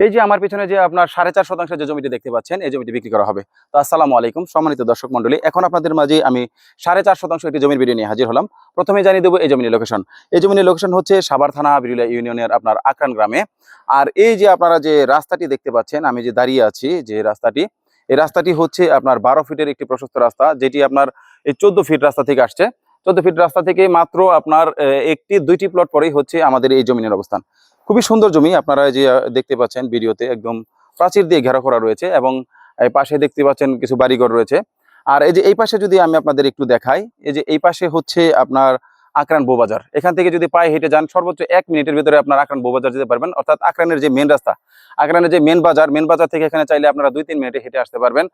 এই যে আমার পিছনে যে আপনার 4.5 শতাংশ যে জমিটি দেখতে পাচ্ছেন, এই জমিটি বিক্রি করা হবে। তো আসসালামু আলাইকুম সম্মানিত দর্শক মণ্ডলী, এখন আপনাদের মাঝে আমি 4.5 শতাংশ একটি জমির ভিডিও নিয়ে হাজির হলাম। প্রথমে জানিয়ে দেবো এই জমির লোকেশন। এই জমির লোকেশন হচ্ছে সাভার থানা বিরুলিয়া ইউনিয়নের আপনার আকরান গ্রামে। আর এই যে আপনারা যে রাস্তাটি দেখতে পাচ্ছেন, আমি যে দাঁড়িয়ে আছি যে রাস্তাটি, এই রাস্তাটি হচ্ছে আপনার 12 ফিটের একটি প্রশস্ত রাস্তা, যেটি আপনার এই 14 ফিট রাস্তা থেকে আসছে। 14 ফিট রাস্তা থেকে মাত্র আপনার একটি দুইটি প্লট পরেই হচ্ছে আমাদের এই জমিনের অবস্থান। খুবই সুন্দর জমি, আপনারা যে দেখতে পাচ্ছেন ভিডিওতে একদম প্রাচীর দিয়ে ঘেরা করা রয়েছে এবং এই পাশে দেখতে পাচ্ছেন কিছু বাড়িঘর রয়েছে। আর এই যে এই পাশে যদি আমি আপনাদের একটু দেখাই, এই যে এই পাশে হচ্ছে আপনার আকরান বউবাজার। এখান থেকে যদি পায়ে হেঁটে যান সর্বোচ্চ 1 মিনিটের ভিতরে আপনার আকরান বউবাজার যেতে পারবেন, অর্থাৎ আকরানের যে মেন রাস্তা, আকরানের যে মেন বাজার থেকে এখানে চাইলে আপনারা 2-3 মিনিটে হেঁটে আসতে পারবেন।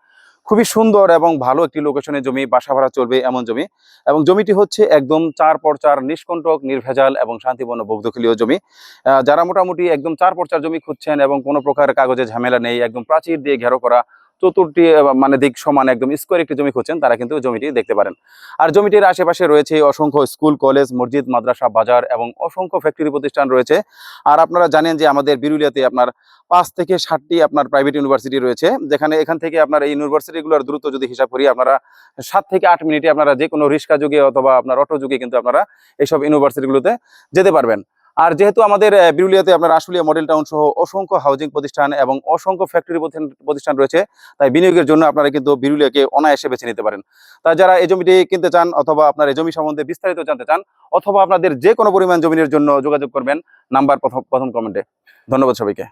খুবই সুন্দর এবং ভালো একটি লোকেশনে জমি, বাসা ভাড়া চলবে এমন জমি। এবং জমিটি হচ্ছে একদম 4x4 নিষ্কণ্টক, নির্ভেজাল এবং শান্তিপূর্ণ বহুদখলীয় জমি। যারা মোটামুটি একদম 4x4 জমি খুঁজছেন এবং কোনো প্রকার কাগজে ঝামেলা নেই, একদম প্রাচীর দিয়ে ঘেরো করা, চতুর্থী মানে দিক সমান একদম স্কোয়ার একটি জমি খুঁজছেন, তারা কিন্তু জমিটি দেখতে পারেন। আর জমিটির আশেপাশে রয়েছে অসংখ্য স্কুল, কলেজ, মসজিদ, মাদ্রাসা, বাজার এবং অসংখ্য ফ্যাক্টরি প্রতিষ্ঠান রয়েছে। আর আপনারা জানেন যে আমাদের বিরুলিয়াতে আপনার 5 থেকে 7টি আপনার প্রাইভেট ইউনিভার্সিটি রয়েছে, যেখানে এখান থেকে আপনার এই ইউনিভার্সিটিগুলোর দূরত্ব যদি হিসাব করি, আপনারা 7 থেকে 8 মিনিটে আপনারা যে কোনো রিক্সা যুগে অথবা আপনার অটো যুগে কিন্তু আপনারা এইসব ইউনিভার্সিটিগুলোতে যেতে পারবেন। আর যেহেতু আমাদের বিরুলিয়াতে আপনার আশুলিয়া মডেল টাউন সহ অসংখ্য হাউজিং প্রতিষ্ঠান এবং অসংখ্য ফ্যাক্টরি প্রতিষ্ঠান রয়েছে, তাই বিনিয়োগের জন্য আপনারা কিন্তু বিরুলিয়াকে অনায়াসে বেছে নিতে পারেন। তাই যারা এই জমিটি কিনতে চান অথবা আপনার এই জমি সম্বন্ধে বিস্তারিত জানতে চান অথবা আপনাদের যে কোনো পরিমাণ জমির জন্য যোগাযোগ করবেন, নাম্বার প্রথম কমেন্টে। ধন্যবাদ সবাইকে।